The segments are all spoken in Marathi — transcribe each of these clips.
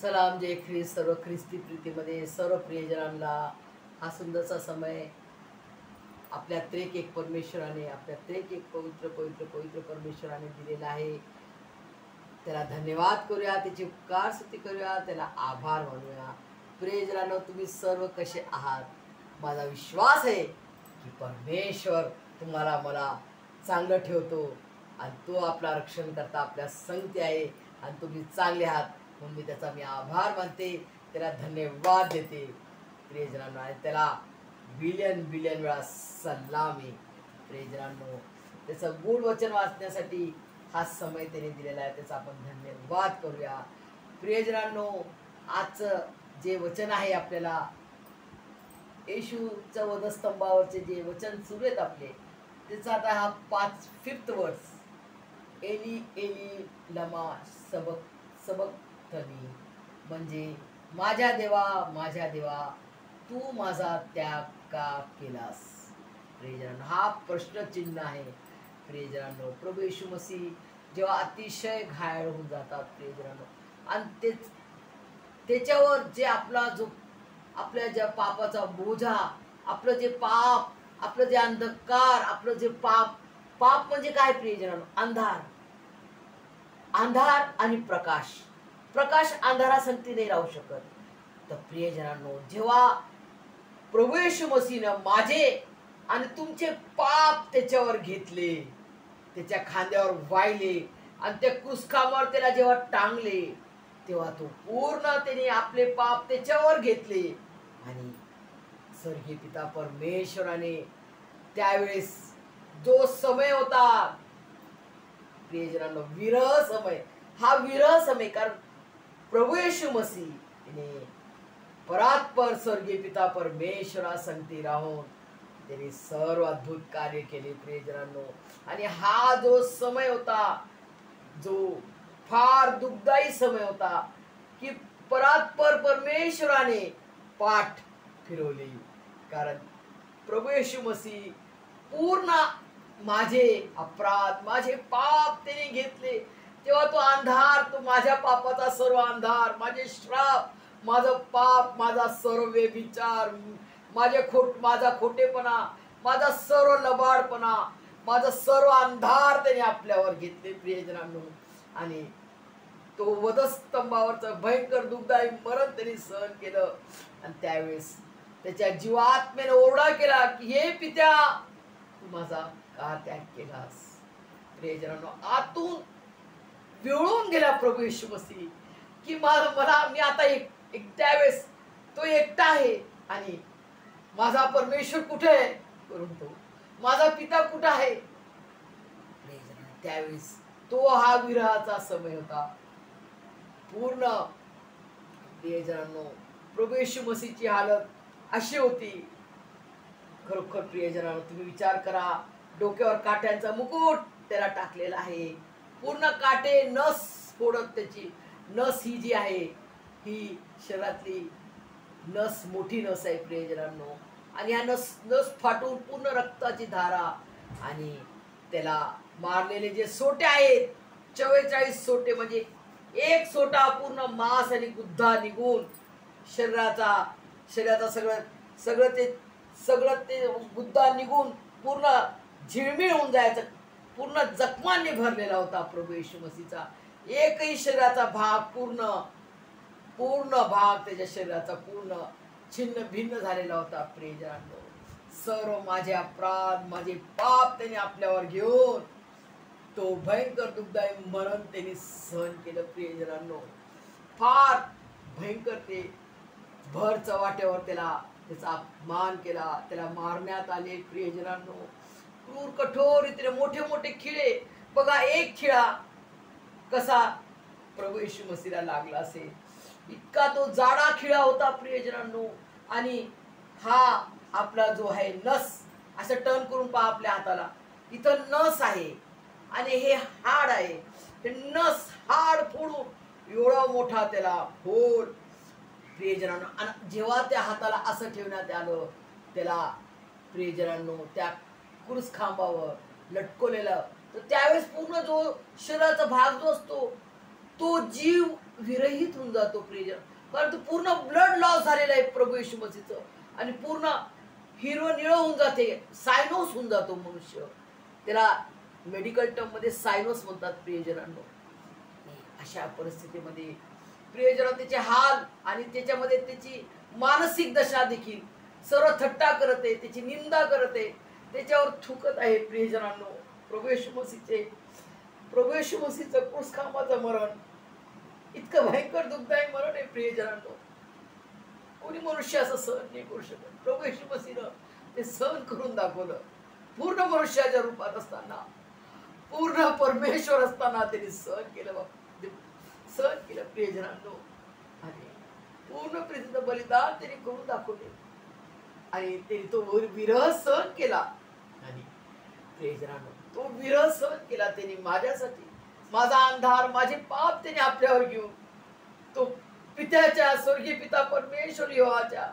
सलाम जय ख्रिस्त सर्व ख्रिस्ती प्रीतीमध्ये सर्व प्रियजनांना हा सुंदरसा समय आपल्या त्रेक एक परमेश्वराने आपल्या त्रेक एक पवित्र पवित्र पवित्र परमेश्वराने दिलेला आहे। त्याला धन्यवाद करूया, त्याची उपकार स्तुती करूया, त्याला आभार मानूया। प्रियजनांनो, तुम्ही सर्व कसे आहात? माझा विश्वास आहे की परमेश्वर तुम्हाला मला चांगलं ठेवतो आणि तो आपला रक्षण करता आपल्या संगती आहे आणि तुम्ही चांगले आहात म्हणून मी त्याचा आभार मानते, त्याला धन्यवाद देते प्रियजनांनो, आणि त्याला बिलियन बिलियन वेळा सलामी। प्रियजनांनो, त्याचं गूढ वचन वाचण्यासाठी हा समय त्याने दिलेला आहे, त्याचा आपण धन्यवाद करूया। प्रियजनांनो, आजचं जे वचन आहे आपल्याला येशूच्या वधस्तंभावरचे जे वचन सुरू आहेत आपले, त्याचा आता हा 5th वर्स, एली एली लमा सबक्तनी, म्हणजे माझ्या देवा तू माझा त्याग का केलास। प्रियजनांनो, हा प्रश्नचिन्ह आहे। प्रियजनांनो, प्रभू येशू मसीह जेव्हा अतिशय घायल होऊन जातात प्रियजनांनो, आणि त्याच्यावर जे आपल्या ज्या पापाचा बोजा, आपलं जे पाप, आपलं जे अंधकार, आपलं जे पाप म्हणजे काय प्रियजनांनो? अंधार आणि प्रकाश अंधारासंगती नाही राहू शकत। तर प्रियजनांनो, जेव्हा प्रभू येशू मसीहनं माझे आणि तुमचे पाप त्याच्यावर घेतले, त्याच्या खांद्यावर वाहिले आणि त्या क्रूसखांबावर त्याला जेव्हा टांगले, तेव्हा तो पूर्ण त्याने आपले पाप त्याच्यावर घेतले। आणि स्वर्गीय पिता परमेश्वराने त्यावेळेस जो समय होता प्रियजनांनो, विरह समय, हा विरह समय, कारण प्रभू येशू मसीह परात्पर स्वर्गीय पिता परमेश्वरा संगती राहून त्यांनी सर्व अद्भुत कार्य केले प्रियजनांनो। आणि हा जो समय होता, जो फार दुःखदायी समय होता, की परात्पर परमेश्वराने पाठ फिरवली, कारण प्रभू येशू मसीह पूर्ण माझे अपराध, माझे पाप त्याने घेतले। तेव्हा तो अंधार, तो माझ्या पापाचा सर्व अंधार, माझे श्राप, माझं पाप, माझा सर्व व्यभिचार, माझा खोटेपणा, माझा सर्व लबाडपणा, माझा सर्व अंधार त्याने आपल्यावर घेतले प्रियजनांनो। आणि तो वधस्तंभावरचं भयंकर दुःखदायी मरण त्यांनी सहन केलं। आणि त्यावेळेस त्याच्या जीवात्म्याने ओरडा केला की हे पित्या, तू माझा का त्याग केलास? प्रियजनांनो, आतून विळून गेला प्रभू येशू मसीह की मी आता त्यावेळेस तो एकटा आहे आणि माझा परमेश्वर कुठे आहे, परंतु माझा पिता कुठे आहे? त्यावेळेस तो हा विरहाचा समय होता पूर्ण। प्रियजनांनो, प्रभू येशू मसीहची हालत अशी होती, खरोखर प्रियजनांनो, तुम्ही विचार करा, डोक्यावर काट्यांचा मुकुट त्याला टाकलेला आहे, पूर्ण काटे, नस फोडत, त्याची नस ही जी आहे ही शरीरातली नस मोठी नस आहे प्रियजनांनो, आणि ह्या नस फाटून पूर्ण रक्ताची धारा, आणि त्याला मारलेले जे सोटे आहेत 44 सोटे, म्हणजे एक सोटा पूर्ण मांस आणि गुद्धा निघून शरीराचा सगळं ते गुद्धा निघून पूर्ण झिळमिळ होऊन जायचं, पूर्ण जखमांनी भरलेला होता प्रभू येशू मसीहचा। एकही शरीराचा भाग पूर्ण भाग त्याच्या शरीराचा पूर्ण छिन्न भिन्न झालेला होता प्रियजनांनो। सर्व माझे अपराध, माझे पाप त्याने आपल्यावर घेऊन तो भयंकर दुःखदायी मरण त्यांनी सहन केलं प्रियजनांनो। फार भयंकर, ते भर चव्हाट्यावर त्याचा अपमान केला, त्याला मारण्यात आले प्रियजनांनो। क्रूर कठोर रीतीने मोठे मोठे खिळे, बघा एक खिळा कसा प्रभू येशू मसीहला लागला असेल, इतका तो जाडा खिळा होता प्रियजनांनो। आणि हा आपला जो आहे नस, असं टर्न करून पहा आपल्या हाताला, इथं नस आहे आणि हे हाड आहे, हे नस हाड फोडून एवढा मोठा त्याला होल प्रियजनांनो। आणि जेव्हा त्या हाताला असं ठेवण्यात आलं, त्याला प्रियजनांनो त्या क्रूस खांबावर लटकवलेलं, तर त्यावेळेस पूर्ण जो शरीराचा भाग जो असतो तो जीव विरहित होऊन जातो प्रियजन, कारण तो पूर्ण ब्लड लॉस झालेला आहे प्रभू येशू मसीहचं, आणि पूर्ण हिरवं निळं होऊन जाते, सायनोस होऊन जातो मनुष्य. त्याला मेडिकल टर्म मध्ये सायनोस म्हणतात प्रियजनांनो. अशा परिस्थितीमध्ये प्रियजन त्याचे हाल आणि त्याच्यामध्ये त्याची मानसिक दशा देखील सर्व थट्टा करत आहे, त्याची निंदा करत आहे, त्याच्यावर थुकत आहे प्रियजनांनो. प्रभू येशू मसीहचं क्रूसखांबाचं मरण इतकं भयंकर दुःखदायक मरण आहे प्रियजनांनो. कोणी मनुष्य असं सहन नाही करू शकत. प्रभू येशू मसीहनं ते सहन करून दाखवलं. पूर्ण मनुष्याच्या रूपात असताना, पूर्ण परमेश्वर असताना त्यांनी सहन केलं प्रियजनांनो. आणि पूर्ण प्रीतीचं बलिदान त्यांनी करून दाखवले, आणि त्यांनी तो विरह सहन केला. आणि प्रियजनांनो तो विरह सहन केला त्यांनी माझ्यासाठी. माझा अंधार, माझे पाप त्यांनी आपल्यावर घेऊन तो पित्याच्या, स्वर्गीय पिता परमेश्वर यहोवाच्या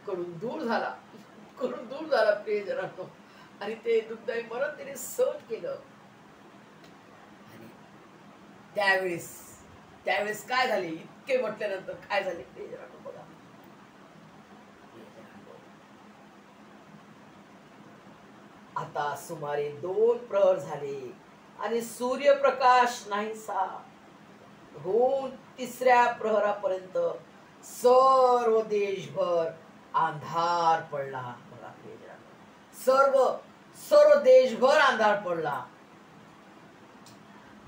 कडून दूर झाला प्रियजनांनो. आणि ते दुःखदायी मरण त्याने सहन केलं. आणि त्यावेळेस काय झाले, इतके म्हटल्यानंतर काय झाले प्रियजनांनो बघा. आता सुमारे 2 प्रहर झाले आणि सूर्यप्रकाश नाहीसा होऊन 3ऱ्या प्रहरापर्यंत सर्व देशभर अंधार पडला. बघा प्रियजनांनो, सर्व देशभर अंधार पडला,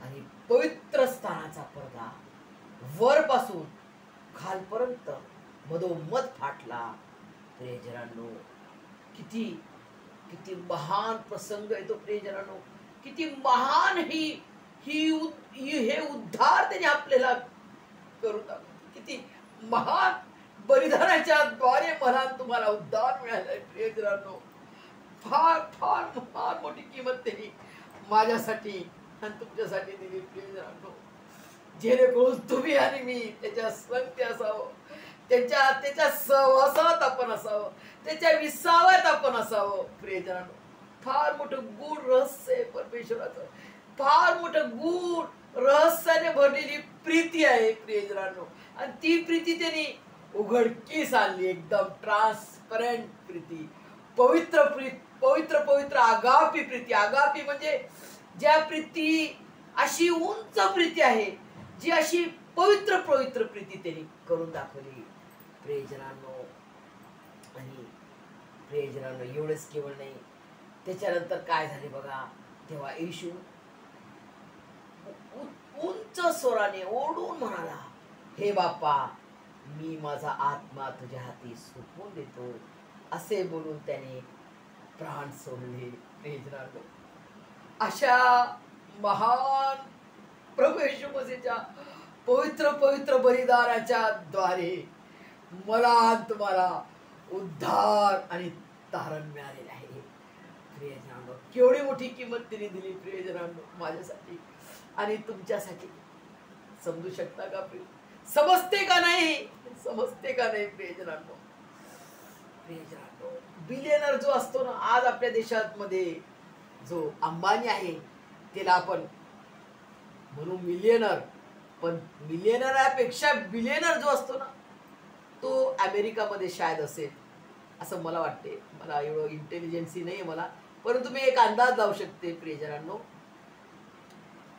आणि पवित्र स्थानाचा पडदा वरपासून खालपर्यंत मधोमध फाटला. प्रियजनांनो किती महान प्रसंग आहे तो प्रियजनांनो. किती महान हे उद्धार त्याने आपल्याला करून दाखवले. किती महान बलिदानाच्या द्वारे मला तुम्हाला उद्धार मिळालंय प्रियजनांनो. फार फार फार मोठी किंमत त्यांनी माझ्यासाठी आणि तुमच्यासाठी दिली प्रियजनांनो. जेणेकरून तुम्ही आणि मी त्याच्या संगती असावं, त्याच्या सहवासात आपण असावं, त्याच्या विसाव्यात आपण असावं प्रियजनांनो. फार मोठं गूढ रहस्य आहे परमेश्वराचं. फार मोठं गूढ रहस्याने भरलेली प्रीती आहे प्रियजनांनो. आणि ती प्रीती त्यांनी उघडकीस आणली, एकदम ट्रान्सपरंट प्रीती, पवित्र आगापी प्रीती. आगापी म्हणजे ज्या प्रीती अशी उंच प्रीती आहे, जी अशी पवित्र प्रीती त्यांनी करून दाखवली प्रियजनांनो. आणि प्रियजनांनो एवढंच केवळ नाही, त्याच्यानंतर काय झाले बघा. तेव्हा येशू उंच स्वराने ओरडून म्हणाला, हे बापा, मी माझा आत्मा तुझ्या हाती सोपवून देतो, असे बोलून त्याने प्राण सोडले प्रियजनांनो. अशा महान प्रभू येशू मसीहच्या पवित्र बलिदानाच्या द्वारे मला तुम्हाला उद्धार आणि तारण मिळालेले आहे प्रियजनांनो. केवढी मोठी किंमत तिने दिली प्रियजनांनो माझ्यासाठी आणि तुमच्यासाठी. समजू शकता का समजते का नाही प्रियजनांनो. बिलियनर जो असतो ना, आज आपल्या देशात मध्ये जो अंबानी आहे त्याला आपण म्हणू मिलियनर, पण मिलियनरपेक्षा बिलियनर जो असतो ना तो अमेरिकामध्ये शायद असेल असं मला वाटते. मला एवढं इंटेलिजन्सी नाही मला, परंतु मी एक अंदाज लावू शकते प्रियजनांनो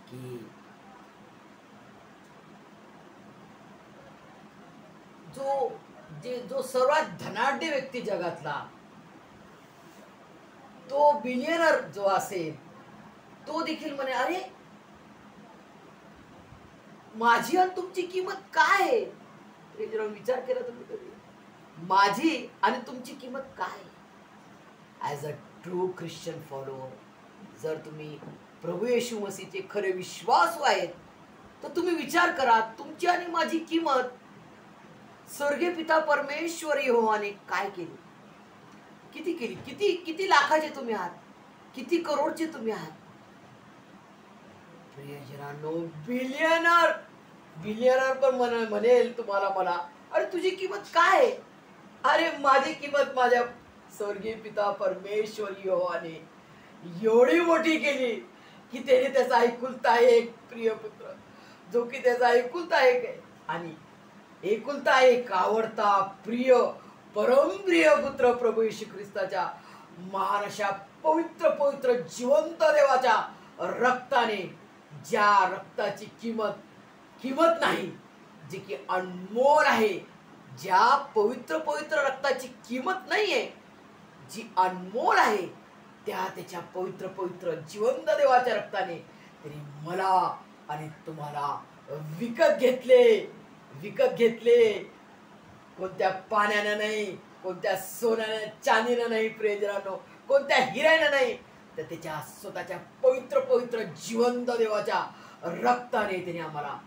की जो सर्वात धनाढ्य व्यक्ती जगातला तो बिलियनर जो असेल तो देखील म्हणे, अरे माझी आणि तुमची किंमत काय आहे. विचार केला तुम्ही कधी, माझी आणि तुमची किंमत काय. As a true Christian follower, जर तुम्ही प्रभू येशू मसीहचे खरे विश्वासू आहेत तर तुम्ही विचार करा, तुमची आणि माझी किंमत स्वर्गीय पिता परमेश्वर यहोवाने काय केली, किती केली. किती लाखाचे तुम्ही आहात, किती करोडचे तुम्ही आहात प्रियजनांनो. बिलियनर पण म्हणेल तुम्हाला, मला, अरे तुझी किंमत काय आहे. अरे माझी किंमत माझ्या स्वर्गीय पिता परमेश्वर यहोवाने एवढी मोठी केली की त्याने त्याचा एकुलता एक प्रिय पुत्र जो की त्याचा एकुलता एक आहे आणि एकुलता एक आवडता प्रिय परमप्रिय पुत्र प्रभू येशू ख्रिस्ताच्या महान अशा पवित्र पवित्र जिवंत देवाच्या रक्ताने, ज्या रक्ताची किंमत नाही, जी की अनमोल आहे, ज्या पवित्र पवित्र रक्ताची किंमत नाहीये, जी अनमोल आहे, त्याच्या पवित्र पवित्र जिवंत देवाच्या रक्ताने त्यांनी मला आणि तुम्हाला विकत घेतले. कोणत्या पाण्यानं नाही, कोणत्या सोन्यानं चांदीनं नाही, प्रियजनांनो, कोणत्या हिऱ्यानं नाही, तर त्याच्या स्वतःच्या पवित्र पवित्र जिवंत देवाच्या रक्ताने त्याने आम्हाला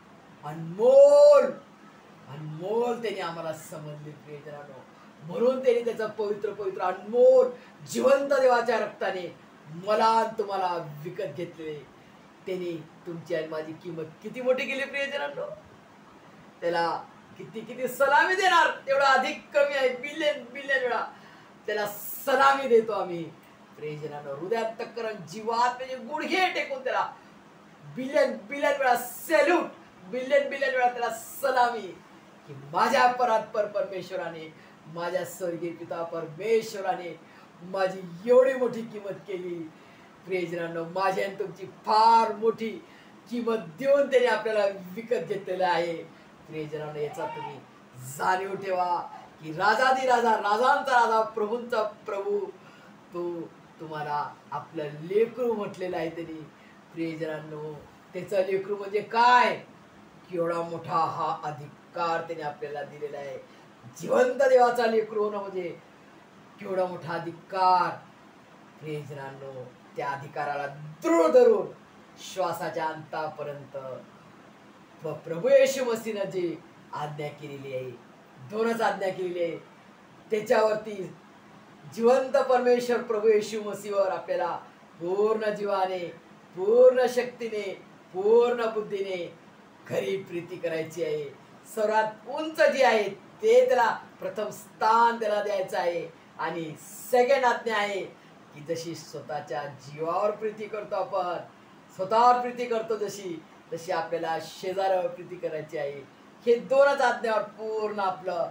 अनमोल त्याने आम्हाला समजले. प्रियजनांनो, म्हणून त्याने त्याचा पवित्र पवित्र अनमोल जिवंत देवाच्या रक्ताने मला आणि तुम्हाला विकत घेतले. त्याने तुमची आणि माझी किंमत किती मोठी केली. प्रियजनांनो, त्याला किती सलामी देणार, तेवढा अधिक कमी आहे. बिलियन वेळा त्याला सलामी देतो आम्ही. प्रियजनांनो, हृदयात जीवात म्हणजे गुडघे टेकून त्याला बिलियन वेळा सॅल्यूट, बिलियन वेळा त्याला सलामी, की माझ्या परात्पर परमेश्वराने, माझ्या स्वर्गीय पिता परमेश्वराने माझी एवढी मोठी किंमत केली. प्रियजनांनो, माझी आणि तुमची फार मोठी किंमत देऊन त्याने आपल्याला विकत घेतलेलं आहे. प्रियजनांनो, याचा तुम्ही जाणीव ठेवा की राजाधिराजा, राजांचा राजा, प्रभूंचा प्रभू तुम्हाला आपलं लेकरू म्हटलेलं आहे त्यांनी. प्रियजनांनो, त्याचं लेकरू म्हणजे काय, केवढा मोठा हा अधिकार त्याने आपल्याला दिलेला आहे. जिवंत देवाचा लेकरू होणं म्हणजे केवढा मोठा अधिकार. प्रियजनांनो, त्या अधिकाराला दृढ धरून श्वासाच्या अंतापर्यंत प्रभू येशू मसीहनं जी आज्ञा केलेली आहे, दोनच आज्ञा केलेली आहे, त्याच्यावरती जिवंत परमेश्वर प्रभू येशू मसीहवर आपल्याला पूर्ण जीवाने, पूर्ण शक्तीने, पूर्ण बुद्धीने खरी प्रीती करायची आहे. सर्वात उंच जी आहे ते त्याला प्रथम स्थान त्याला द्यायचं आहे. आणि सेकंड आज्ञा आहे की जशी स्वतःच्या जीवावर प्रीती करतो आपण, स्वतःवर प्रीती करतो तशी आपल्याला शेजाऱ्यावर प्रीती करायची आहे. हे दोनच आज्ञावर पूर्ण आपलं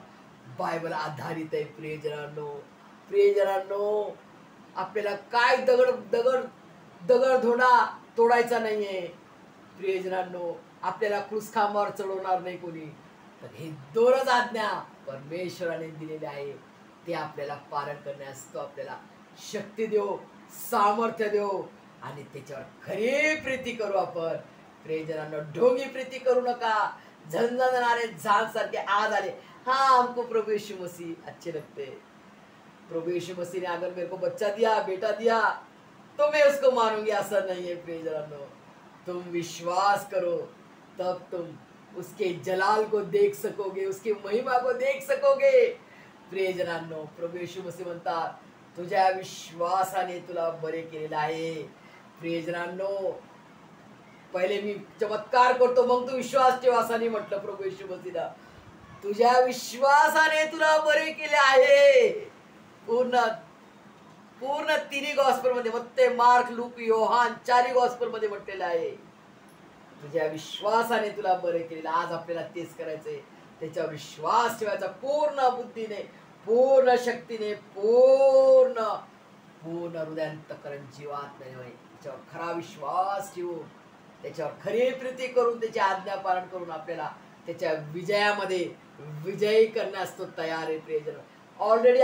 बायबल आधारित आहे. प्रियजनांनो, आपल्याला काय दगड तोडायचा नाहीये. प्रियजनांनो, आपल्याला क्रूसखांबावर चढवणार नाही कोणी. तर हे दोनच आज्ञा परमेश्वराने दिलेले आहे. ते आपल्याला पालन करण्यास तो आपल्याला शक्ती देव, सामर्थ्य देव आणि त्याच्यावर खरी प्रीती करू आपण. प्रियजनांनो, ढोंगी प्रीती करू नका. झंझणारे झांझ सारखे आज आले, हाँ हमको प्रभु यीशु मसीह अच्छे लगते, प्रभु यीशु मसीह ने अगर मेरे को बच्चा दिया, बेटा दिया, तो मैं उसको मानूंगी, ऐसा नहीं है. प्रियजनांनो, तुम विश्वास करो, तब तुम उसके जलाल को देख सकोगे, उसकी महिमा को देख सकोगे. प्रियजनांनो, प्रभु येशू मसीह म्हणतात, तुझ्या विश्वासाने तुला बरे केलेलं आहे. प्रियजनांनो, पहिले मी चमत्कार करतो, मग तू विश्वास ठेव असा नाही म्हटलं प्रभू येशू मसीहला. तुझ्या विश्वासाने तुला बरे केले आहे. पूर्ण तिन्ही गॉस्पेल मध्ये, मत्ते, मार्क, लूक, योहान, चारही गॉस्पेल मध्ये म्हटलेलं आहे, तुझ्या विश्वासाने तुला बरे केलेलं. आज आपल्याला तेच करायचंय. त्याच्यावर विश्वास ठेवायचा पूर्ण बुद्धीने, पूर्ण शक्तीने, पूर्ण हृदयांतकरण जीवात नाही. त्याच्यावर खरा विश्वास ठेवून, त्याच्यावर खरी प्रीती करून, त्याची आज्ञा पालन करून आपल्याला त्याच्या विजयामध्ये विजयी करण्यास तो तयार आहे. प्रियजन, ऑलरेडी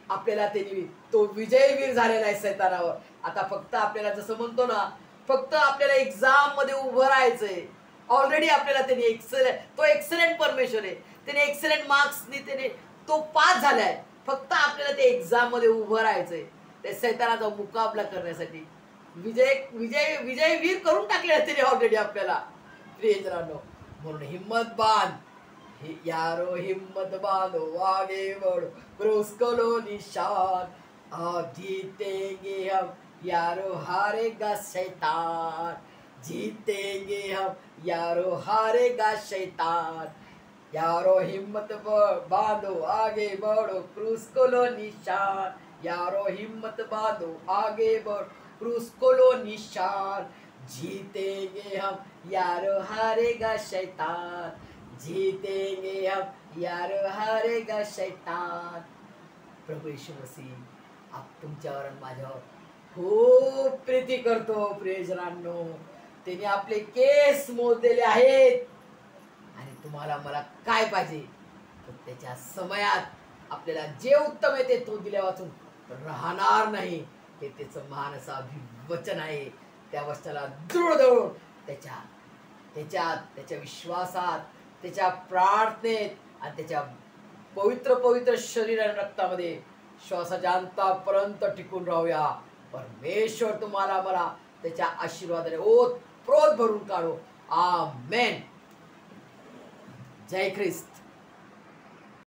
आपल्याला त्यांनी तो विजयवीर झालेला आहे सैतानावर. आता फक्त आपल्याला जसं म्हणतो ना, फक्त आपल्याला एक्झाम मध्ये उभं राहायचंय. ऑलरेडी आपल्याला त्यांनी एक्सलेंट परमेश्वर आहे, त्याने एक्सलेंट मार्क्सनी त्याने तो पास झालाय. फक्त आपल्याला ते एक्झाम मध्ये उभं राहायचंय, त्या सैतानाचा मुकाबला करण्यासाठी. विजयवीर करून टाकलेला त्याने ऑलरेडी आपल्याला. प्रियजनांनो, म्हणून हिम्मत बांध यारो, हिम्मत बांधो, आगे बढ़ो, क्रूस को लो निशान, अब जीतेंगे हम यारो, हारेगा शैतान, जीतेंगे हम यारो, हारेगा शैतान. यारो हिम्मत बांधो, आगे बढ़ो, क्रूस को लो निशान, यारो हिम्मत बांधो, आगे बढ़ो, क्रूस को लो निशान, जीतेंगे हम यारो हारेगा शैतान, जीतेंगे हम यारो हारेगा शैतान। प्रभू येशू मसीह आप तुमच्यावर आणि माझ्यावर खूप प्रीती करतो प्रियजनांनो। त्याने आपले केस मोजलेले आहेत आणि तुम्हाला मला काय पाहिजे तर त्याच्या समयात आपल्याला जे उत्तम आहे ते तो दिल्या वाचून राहणार नाही, हे त्याचं महान असं अभिवचन आहे। त्या वचनाला दृढ धरून त्याच्या विश्वासात, त्याच्या प्रार्थनेत आणि त्याच्या पवित्र पवित्र शरीर आणि रक्तामध्ये श्वासाच्या अंतापर्यंत टिकून राहूया। परमेश्वर तुम्हाला मला त्याच्या आशीर्वादाने ओत प्रोत भरून काढो। आमेन। जय ख्रिस्त।